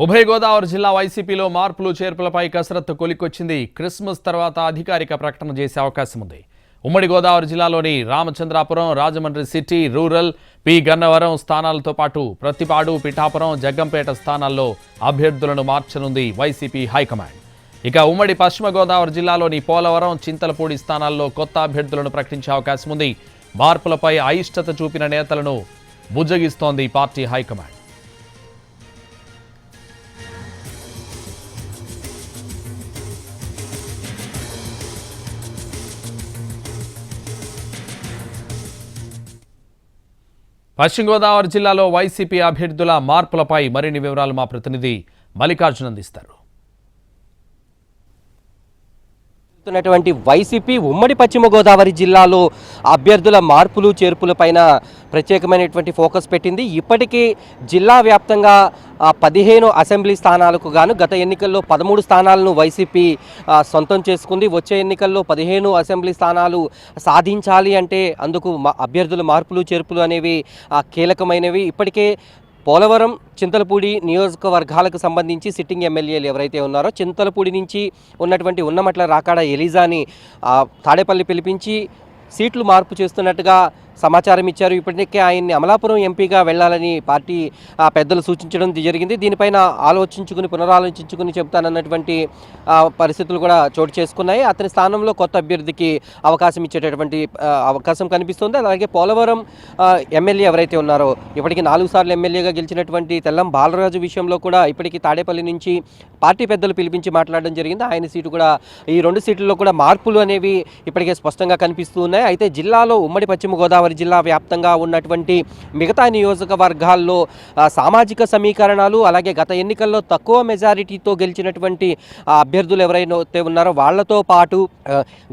ఉభయ గోదావరి జిల్లా వైసీపీలో మార్పులు చేర్పులపై కసరత్తు కొలిక్కొచ్చింది. క్రిస్మస్ తర్వాత అధికారిక ప్రకటన చేసే అవకాశం ఉంది. ఉమ్మడి గోదావరి జిల్లాలోని Ramachandrapuram, Rajahmundry city, rural, P Gannavaram స్థానాలతో పాటు ప్రతిపాడు, పిఠాపురం, జగ్గంపేట స్థానాల్లో అభ్యర్థులను మార్చనుంది వైసీపీ హైకమాండ్. ఇక ఉమ్మడి పశ్చిమ గోదావరి జిల్లాలోని పోలవరం, చింతలపూడి స్థానాల్లో కొత్త అభ్యర్థులను ప్రకటించే అవకాశం ఉంది. మార్పులపై అయిష్టత చూపిన నేతలను బుజ్జగిస్తోంది పార్టీ హైకమాండ్. పశ్చిమ గోదావరి జిల్లాలో వైసీపీ అభ్యర్థుల మార్పులపై మరిన్ని వివరాలు మా ప్రతినిధి మల్లికార్జున్ అందిస్తారు. వైసీపీ ఉమ్మడి పశ్చిమ గోదావరి జిల్లాలో అభ్యర్థుల మార్పులు చేర్పులపైన ప్రత్యేకమైనటువంటి ఫోకస్ పెట్టింది. ఇప్పటికీ జిల్లా వ్యాప్తంగా 15 అసెంబ్లీ స్థానాలకు గాను గత ఎన్నికల్లో 13 స్థానాలను వైసీపీ సొంతం చేసుకుంది. వచ్చే ఎన్నికల్లో 15 అసెంబ్లీ స్థానాలు సాధించాలి అంటే అందుకు అభ్యర్థుల మార్పులు చేర్పులు అనేవి కీలకమైనవి. ఇప్పటికే పోలవరం, చింతలపూడి నియోజకవర్గాలకు సంబంధించి సిట్టింగ్ ఎమ్మెల్యేలు ఎవరైతే ఉన్నారో చింతలపూడి నుంచి ఉన్నటువంటి ఉన్నమట్ల రాకాడ ఎలిజాని తాడేపల్లి పిలిపించి సీట్లు మార్పు చేస్తున్నట్టుగా సమాచారం ఇచ్చారు. ఇప్పటికే ఆయన్ని అమలాపురం ఎంపీగా వెళ్లాలని పార్టీ పెద్దలు సూచించడం జరిగింది. దీనిపైన పునరాలోచించుకుని చెబుతానన్నటువంటి పరిస్థితులు కూడా చోటు చేసుకున్నాయి. అతని స్థానంలో కొత్త అభ్యర్థికి అవకాశం ఇచ్చేటటువంటి అవకాశం కనిపిస్తుంది. అలాగే పోలవరం ఎమ్మెల్యే ఎవరైతే ఉన్నారో ఇప్పటికీ 4 సార్లు ఎమ్మెల్యేగా గెలిచినటువంటి తెల్లం బాలరాజు విషయంలో కూడా ఇప్పటికీ తాడేపల్లి నుంచి పార్టీ పెద్దలు పిలిపించి మాట్లాడడం జరిగింది. ఆయన సీటు కూడా ఈ 2 సీట్లలో కూడా మార్పులు అనేవి ఇప్పటికే స్పష్టంగా కనిపిస్తూ ఉన్నాయి. అయితే జిల్లాలో ఉమ్మడి పశ్చిమ గోదావరి జిల్లా వ్యాప్తంగా ఉన్నటువంటి మిగతా నియోజకవర్గాల్లో సామాజిక సమీకరణాలు, అలాగే గత ఎన్నికల్లో తక్కువ మెజారిటీతో గెలిచినటువంటి అభ్యర్థులు ఎవరైతే ఉన్నారో వాళ్లతో పాటు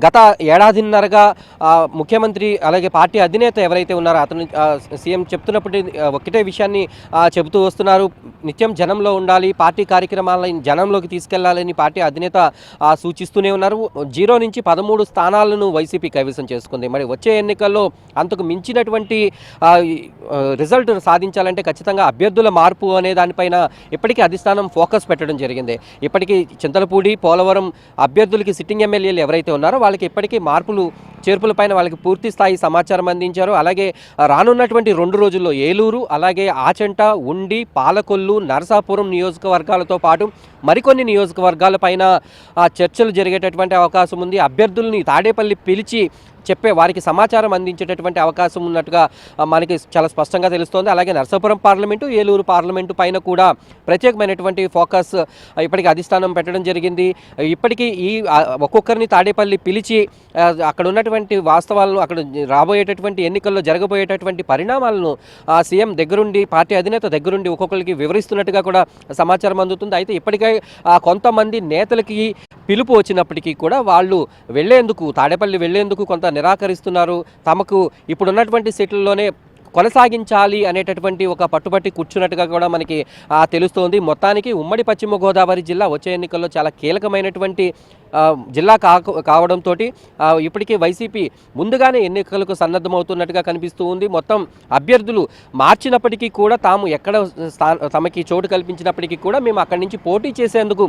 గత ఏడాదిన్నరగా ముఖ్యమంత్రి అలాగే పార్టీ అధినేత ఎవరైతే ఉన్నారో అతను సీఎం చెప్తున్నప్పుడు ఒకటే విషయాన్ని చెబుతూ వస్తున్నారు. నిత్యం జనంలో ఉండాలి, పార్టీ కార్యక్రమాలను జనంలోకి తీసుకెళ్లాలని పార్టీ అధినేత సూచిస్తూనే ఉన్నారు. 0 నుంచి 13 స్థానాలను వైసీపీ కైవసం చేసుకుంది. మరి వచ్చే ఎన్నికల్లో అంతకు మించినటువంటి రిజల్ట్ సాధించాలంటే ఖచ్చితంగా అభ్యర్థుల మార్పు అనే దానిపైన ఇప్పటికీ అధిష్టానం ఫోకస్ పెట్టడం జరిగింది. ఇప్పటికీ చింతలపూడి, పోలవరం అభ్యర్థులకి సిట్టింగ్ ఎమ్మెల్యేలు ఎవరైతే ఉన్నారో వాళ్ళకి ఇప్పటికీ మార్పులు చేర్పులపైన వాళ్ళకి పూర్తి స్థాయి సమాచారం అందించారు. అలాగే రానున్నటువంటి 2 రోజుల్లో ఏలూరు, అలాగే ఆచంట, ఉండి, పాలకొల్లు, నరసాపురం నియోజకవర్గాలతో పాటు మరికొన్ని నియోజకవర్గాలపైన చర్చలు జరిగేటటువంటి అవకాశం ఉంది. అభ్యర్థుల్ని తాడేపల్లి పిలిచి వారికి సమాచారం అందించేటటువంటి అవకాశం ఉన్నట్టుగా మనకి చాలా స్పష్టంగా తెలుస్తోంది. అలాగే నరసాపురం పార్లమెంటు, ఏలూరు పార్లమెంటు పైన కూడా ప్రత్యేకమైనటువంటి ఫోకస్ ఇప్పటికీ అధిష్టానం పెట్టడం జరిగింది. ఇప్పటికీ ఈ ఒక్కొక్కరిని తాడేపల్లి పిలిచి అక్కడ ఉన్నటువంటి వాస్తవాలను, అక్కడ రాబోయేటటువంటి ఎన్నికల్లో జరగబోయేటటువంటి పరిణామాలను సీఎం దగ్గరుండి, పార్టీ అధినేత దగ్గరుండి ఒక్కొక్కరికి వివరిస్తున్నట్టుగా కూడా సమాచారం అందుతుంది. అయితే ఇప్పటికే కొంతమంది నేతలకి పిలుపు వచ్చినప్పటికీ కూడా వాళ్ళు తాడేపల్లి వెళ్లేందుకు కొంత నిరాకరిస్తున్నారు. తమకు ఇప్పుడున్నటువంటి సీట్లలోనే కొనసాగించాలి అనేటటువంటి ఒక పట్టుబట్టి కూర్చున్నట్టుగా కూడా మనకి తెలుస్తోంది. మొత్తానికి ఉమ్మడి పశ్చిమ గోదావరి జిల్లా వచ్చే ఎన్నికల్లో చాలా కీలకమైనటువంటి జిల్లా కావడంతో ఇప్పటికీ వైసీపీ ముందుగానే ఎన్నికలకు సన్నద్ధమవుతున్నట్టుగా కనిపిస్తూ ఉంది. మొత్తం అభ్యర్థులు మార్చినప్పటికీ కూడా తాము ఎక్కడ తమకి చోటు కల్పించినప్పటికీ కూడా మేము అక్కడి నుంచి పోటీ చేసేందుకు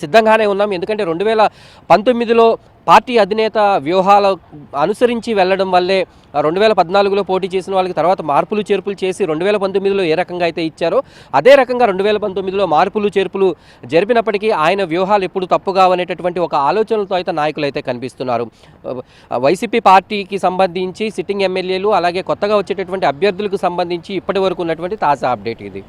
సిద్ధంగానే ఉన్నాం. ఎందుకంటే 2019లో పార్టీ అధినేత వ్యూహాలు అనుసరించి వెళ్లడం వల్లే 2014లో పోటీ చేసిన వాళ్ళకి తర్వాత మార్పులు చేర్పులు చేసి 2019లో ఏ రకంగా అయితే ఇచ్చారో అదే రకంగా 2019లో మార్పులు చేర్పులు జరిపినప్పటికీ ఆయన వ్యూహాలు ఎప్పుడు తప్పుగా అనేటటువంటి ఒక ఆలోచనలతో అయితే నాయకులు అయితే కనిపిస్తున్నారు. వైసీపీ పార్టీకి సంబంధించి సిట్టింగ్ ఎమ్మెల్యేలు అలాగే కొత్తగా వచ్చేటటువంటి అభ్యర్థులకు సంబంధించి ఇప్పటి వరకు ఉన్నటువంటి తాజా అప్డేట్ ఇది.